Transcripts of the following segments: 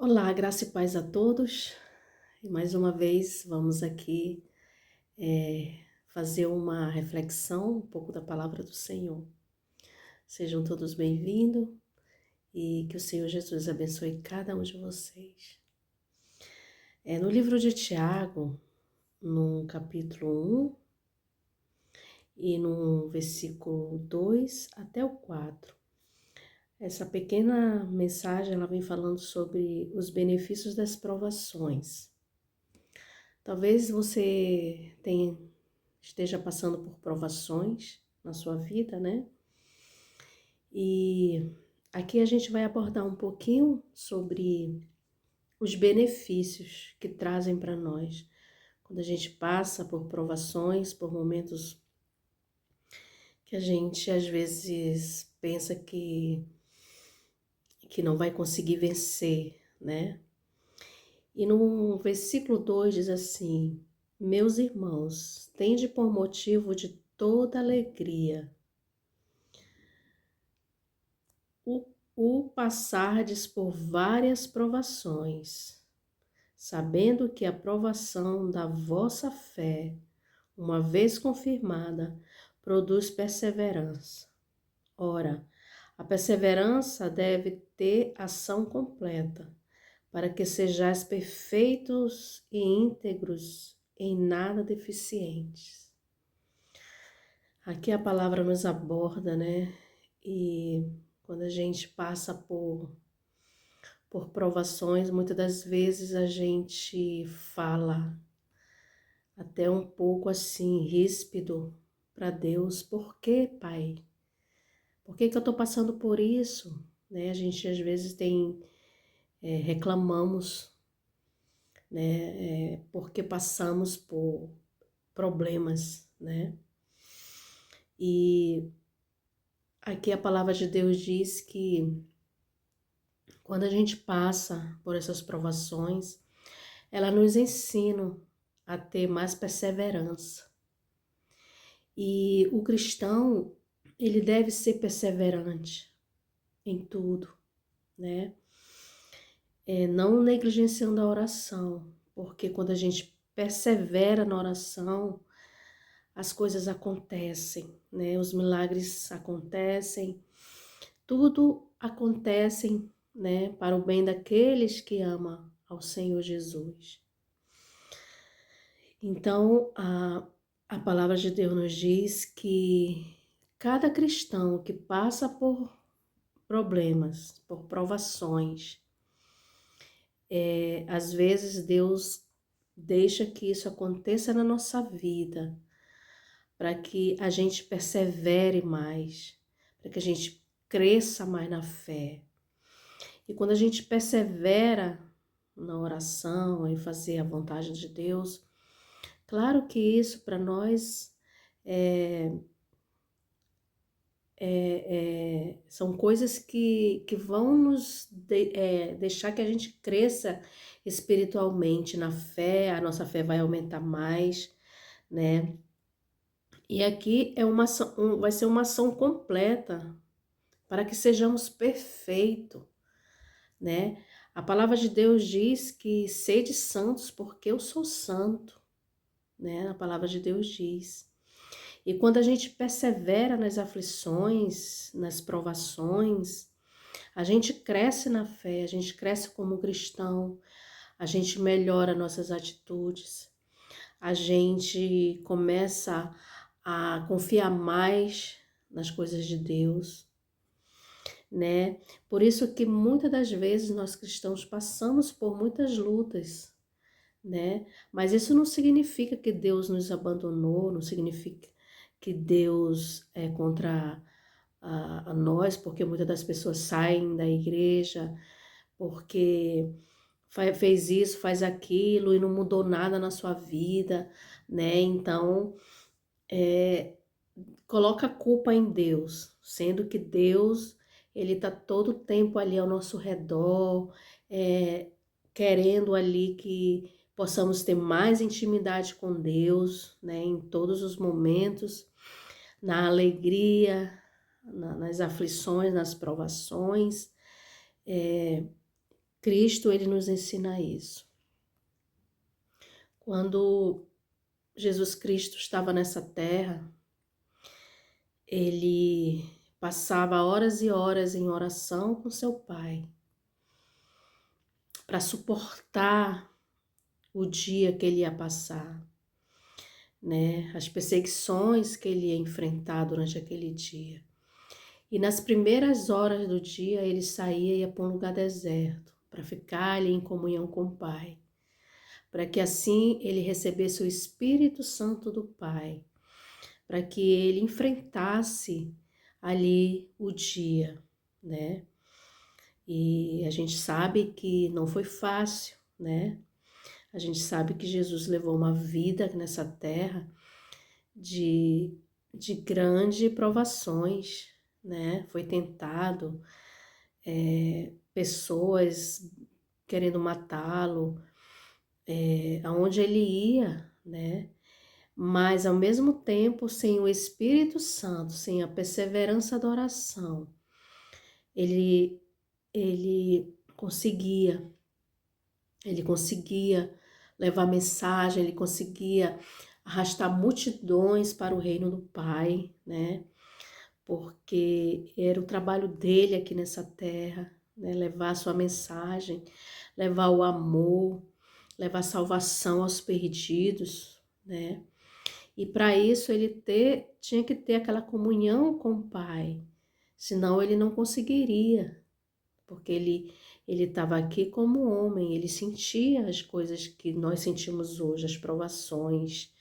Olá, graça e paz a todos. E mais uma vez vamos aqui fazer uma reflexão um pouco da palavra do Senhor. Sejam todos bem-vindos e que o Senhor Jesus abençoe cada um de vocês. No livro de Tiago, no capítulo 1 e no versículo 2 até o 4, essa pequena mensagem ela vem falando sobre os benefícios das provações. Talvez você esteja passando por provações na sua vida, né? E aqui a gente vai abordar um pouquinho sobre os benefícios que trazem para nós. Quando a gente passa por provações, por momentos que a gente às vezes pensa que não vai conseguir vencer, né? E no versículo 2 diz assim: Meus irmãos, tende por motivo de toda alegria o passardes por várias provações, sabendo que a provação da vossa fé, uma vez confirmada, produz perseverança. Ora, a perseverança deve ter ação completa, para que sejais perfeitos e íntegros, em nada deficientes. Aqui a palavra nos aborda, né? E quando a gente passa por provações, muitas das vezes a gente fala até um pouco assim, ríspido para Deus. Por que, Pai? Por que que eu estou passando por isso? Né? A gente às vezes reclamamos, né? Porque passamos por problemas, né? E aqui a palavra de Deus diz que quando a gente passa por essas provações, ela nos ensina a ter mais perseverança. E o cristão, ele deve ser perseverante em tudo, né? Não negligenciando a oração, porque quando a gente persevera na oração, as coisas acontecem, né? Os milagres acontecem, tudo acontecem, né? Para o bem daqueles que amam ao Senhor Jesus. Então, a palavra de Deus nos diz que cada cristão que passa por problemas, por provações, às vezes Deus deixa que isso aconteça na nossa vida, para que a gente persevere mais, para que a gente cresça mais na fé. E quando a gente persevera na oração, em fazer a vontade de Deus, claro que isso para nós são coisas que vão deixar que a gente cresça espiritualmente na fé, a nossa fé vai aumentar mais, né? E aqui vai ser uma ação completa para que sejamos perfeitos, né? A palavra de Deus diz que sede santos porque eu sou santo, né? A palavra de Deus diz. E quando a gente persevera nas aflições, nas provações, a gente cresce na fé, a gente cresce como cristão, a gente melhora nossas atitudes, a gente começa a confiar mais nas coisas de Deus, né? Por isso que muitas das vezes nós cristãos passamos por muitas lutas, né? Mas isso não significa que Deus nos abandonou, não significa que Deus é contra a nós, porque muitas das pessoas saem da igreja, porque fez isso, faz aquilo e não mudou nada na sua vida, né? Então, coloca a culpa em Deus, sendo que Deus, ele tá todo o tempo ali ao nosso redor, querendo ali que possamos ter mais intimidade com Deus, né, em todos os momentos, na alegria, nas aflições, nas provações, Cristo, ele nos ensina isso. Quando Jesus Cristo estava nessa terra, ele passava horas e horas em oração com seu Pai, para suportar o dia que ele ia passar, né? As perseguições que ele ia enfrentar durante aquele dia. E nas primeiras horas do dia ele saía e ia para um lugar deserto, para ficar ali em comunhão com o Pai, para que assim ele recebesse o Espírito Santo do Pai, para que ele enfrentasse ali o dia, né? E a gente sabe que não foi fácil, né? A gente sabe que Jesus levou uma vida nessa terra de, de grandes provações, né? Foi tentado, pessoas querendo matá-lo, aonde ele ia, né? Mas ao mesmo tempo, sem o Espírito Santo, sem a perseverança da oração, ele, ele conseguia, ele conseguia levar mensagem, ele conseguia arrastar multidões para o reino do Pai, né? Porque era o trabalho dele aqui nessa terra, né? Levar a sua mensagem, levar o amor, levar salvação aos perdidos, né? E para isso ele tinha que ter aquela comunhão com o Pai, senão ele não conseguiria, porque ele estava aqui como homem, ele sentia as coisas que nós sentimos hoje, as provações,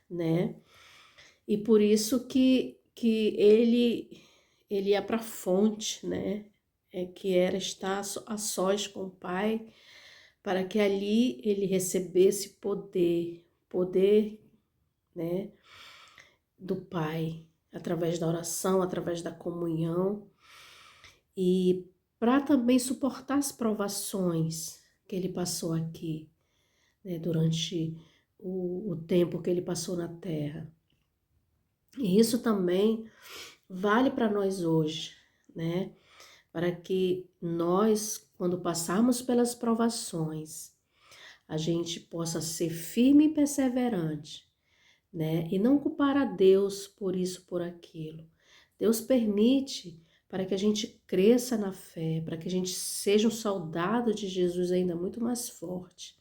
né? E por isso que ele ia para a fonte, né? Que era estar a sós com o Pai, para que ali ele recebesse poder, né? Do Pai, através da oração, através da comunhão, e para também suportar as provações que ele passou aqui, né, durante o tempo que ele passou na terra. E isso também vale para nós hoje, né? Para que nós, quando passarmos pelas provações, a gente possa ser firme e perseverante, né? E não culpar a Deus por isso, por aquilo. Deus permite para que a gente cresça na fé, para que a gente seja um soldado de Jesus ainda muito mais forte,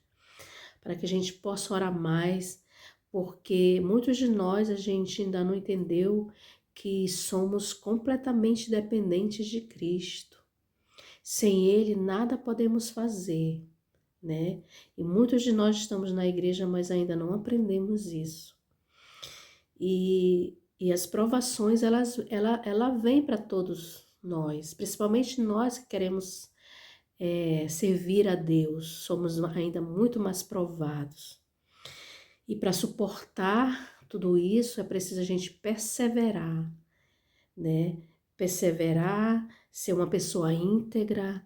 para que a gente possa orar mais, porque muitos de nós a gente ainda não entendeu que somos completamente dependentes de Cristo. Sem Ele nada podemos fazer, né? E muitos de nós estamos na igreja, mas ainda não aprendemos isso. E as provações, ela vem para todos nós, principalmente nós que queremos servir a Deus, somos ainda muito mais provados. E para suportar tudo isso, é preciso a gente perseverar, né? Perseverar, ser uma pessoa íntegra,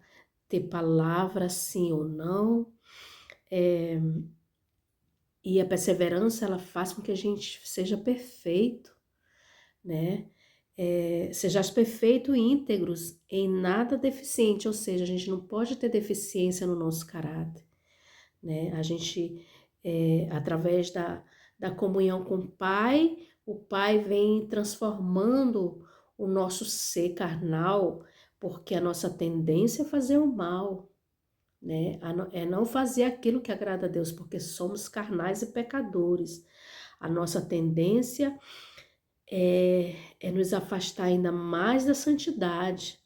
ter palavra sim ou não. E a perseverança, ela faz com que a gente seja perfeito, né? Sejais perfeito e íntegros, em nada deficiente, ou seja, a gente não pode ter deficiência no nosso caráter, né? A gente, através da comunhão com o Pai vem transformando o nosso ser carnal, porque a nossa tendência é fazer o mal, né? É não fazer aquilo que agrada a Deus, porque somos carnais e pecadores. A nossa tendência é nos afastar ainda mais da santidade.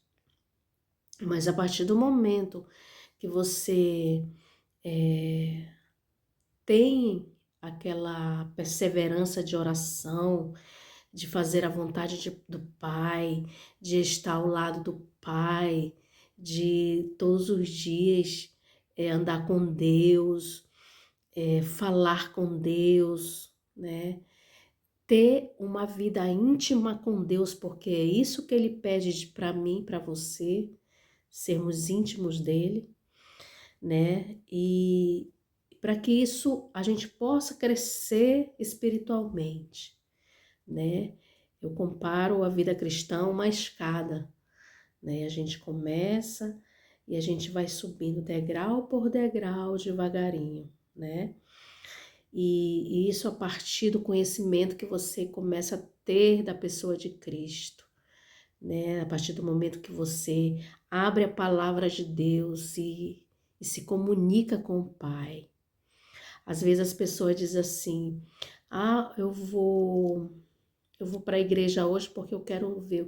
Mas a partir do momento que você tem aquela perseverança de oração, de fazer a vontade do Pai, de estar ao lado do Pai, de todos os dias andar com Deus, falar com Deus, né? Ter uma vida íntima com Deus, porque é isso que Ele pede para mim, para você, sermos íntimos dEle, né? E para que isso a gente possa crescer espiritualmente, né? Eu comparo a vida cristã a uma escada, né? A gente começa e a gente vai subindo degrau por degrau, devagarinho, né? E isso a partir do conhecimento que você começa a ter da pessoa de Cristo, né? A partir do momento que você abre a palavra de Deus e se comunica com o Pai. Às vezes as pessoas dizem assim: "Ah, eu vou para a igreja hoje porque eu quero ver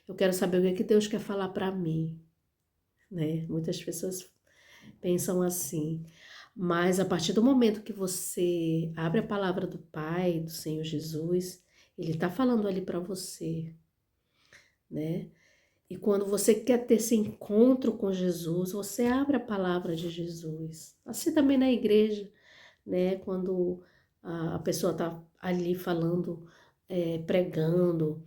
eu quero saber o que Deus quer falar para mim", né? Muitas pessoas pensam assim. Mas a partir do momento que você abre a palavra do Pai, do Senhor Jesus, Ele está falando ali para você, né? E quando você quer ter esse encontro com Jesus, você abre a palavra de Jesus. Assim também na igreja, né? Quando a pessoa está ali falando, pregando,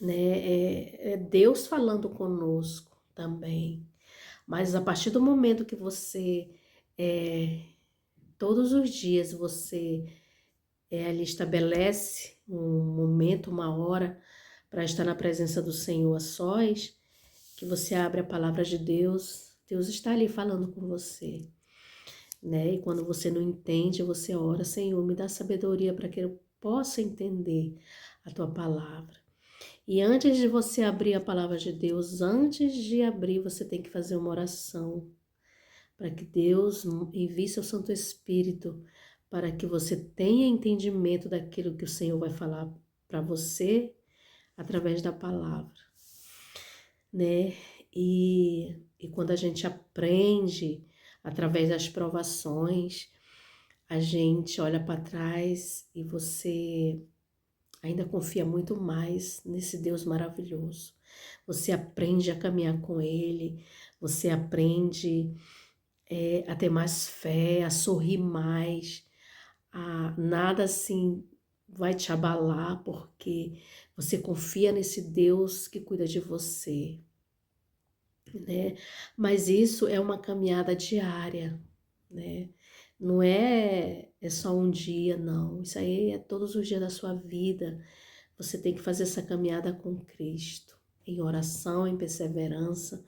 né? É Deus falando conosco também. Mas a partir do momento que você, todos os dias você ali estabelece um momento, uma hora para estar na presença do Senhor a sós, que você abre a palavra de Deus, Deus está ali falando com você, né? E quando você não entende, você ora: Senhor, me dá sabedoria para que eu possa entender a tua palavra. E antes de você abrir a palavra de Deus, antes de abrir, você tem que fazer uma oração para que Deus envie seu Santo Espírito para que você tenha entendimento daquilo que o Senhor vai falar para você através da palavra, né? E quando a gente aprende através das provações, a gente olha para trás e você ainda confia muito mais nesse Deus maravilhoso. Você aprende a caminhar com Ele, você aprende a ter mais fé, a sorrir mais, nada assim vai te abalar, porque você confia nesse Deus que cuida de você, né? Mas isso é uma caminhada diária, né? Não é só um dia, não. Isso aí é todos os dias da sua vida. Você tem que fazer essa caminhada com Cristo, em oração, em perseverança,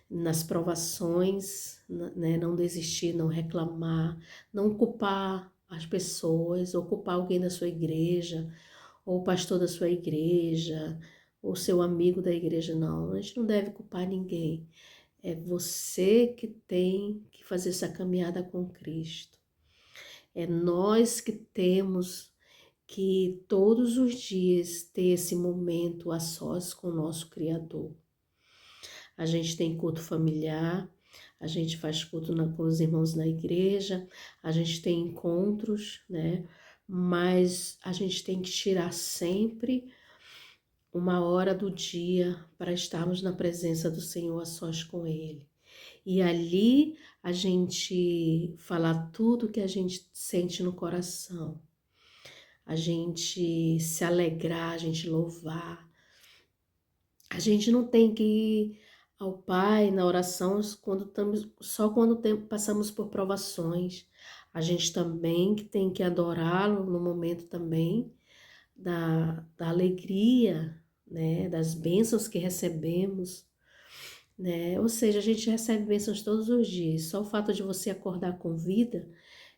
nas provações, né? Não desistir, não reclamar, não culpar as pessoas, ou culpar alguém da sua igreja, ou o pastor da sua igreja, ou seu amigo da igreja, não. A gente não deve culpar ninguém. É você que tem que fazer essa caminhada com Cristo. É nós que temos que todos os dias ter esse momento a sós com o nosso Criador. A gente tem culto familiar, a gente faz culto com os irmãos na igreja, a gente tem encontros, né? Mas a gente tem que tirar sempre uma hora do dia para estarmos na presença do Senhor a sós com Ele. E ali a gente falar tudo que a gente sente no coração, a gente se alegrar, a gente louvar. A gente não tem que ir ao Pai na oração só quando passamos por provações. A gente também que tem que adorá-lo no momento também da alegria, né, das bênçãos que recebemos, né? Ou seja, a gente recebe bênçãos todos os dias. Só o fato de você acordar com vida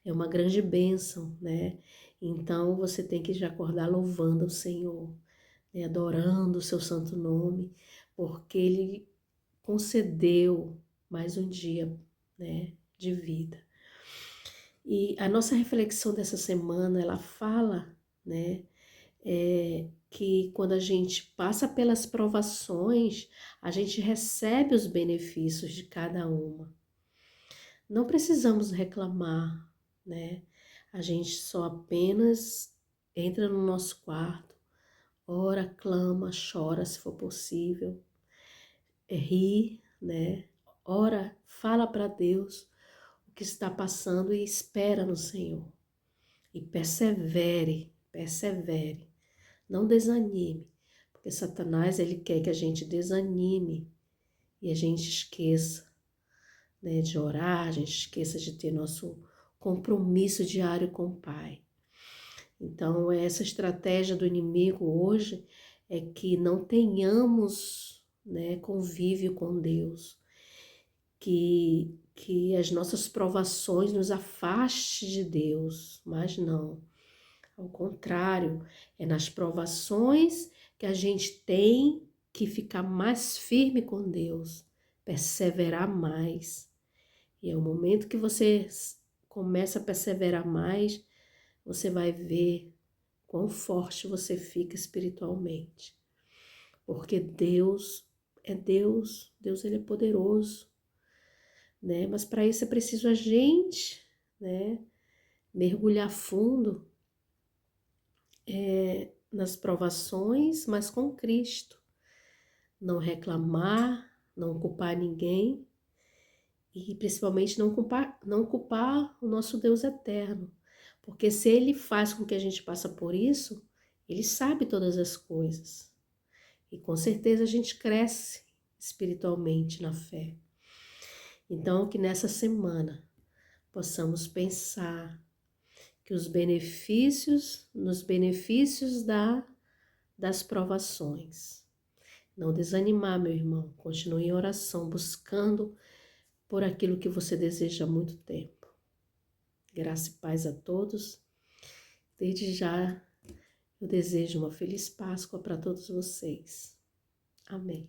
é uma grande bênção, né? Então você tem que já acordar louvando o Senhor, né? Adorando o seu santo nome, porque Ele concedeu mais um dia, né, de vida. E a nossa reflexão dessa semana, ela fala, né, que quando a gente passa pelas provações, a gente recebe os benefícios de cada uma. Não precisamos reclamar, né? A gente só apenas entra no nosso quarto, ora, clama, chora se for possível, ri, né? Ora, fala para Deus o que está passando e espera no Senhor. E persevere, persevere. Não desanime, porque Satanás ele quer que a gente desanime e a gente esqueça, né, de orar, a gente esqueça de ter nosso compromisso diário com o Pai. Então, essa estratégia do inimigo hoje é que não tenhamos né, convívio com Deus, que as nossas provações nos afaste de Deus, mas não. Ao contrário, é nas provações que a gente tem que ficar mais firme com Deus, perseverar mais. E é o momento que você começa a perseverar mais, você vai ver quão forte você fica espiritualmente. Porque Deus é Deus, Deus ele é poderoso, né? Mas para isso é preciso a gente, né, mergulhar fundo nas provações, mas com Cristo. Não reclamar, não culpar ninguém e principalmente não culpar o nosso Deus eterno. Porque se Ele faz com que a gente passe por isso, Ele sabe todas as coisas. E com certeza a gente cresce espiritualmente na fé. Então, que nessa semana possamos pensar que nos benefícios das provações. Não desanimar, meu irmão. Continue em oração, buscando por aquilo que você deseja há muito tempo. Graça e paz a todos. Desde já, eu desejo uma feliz Páscoa para todos vocês. Amém.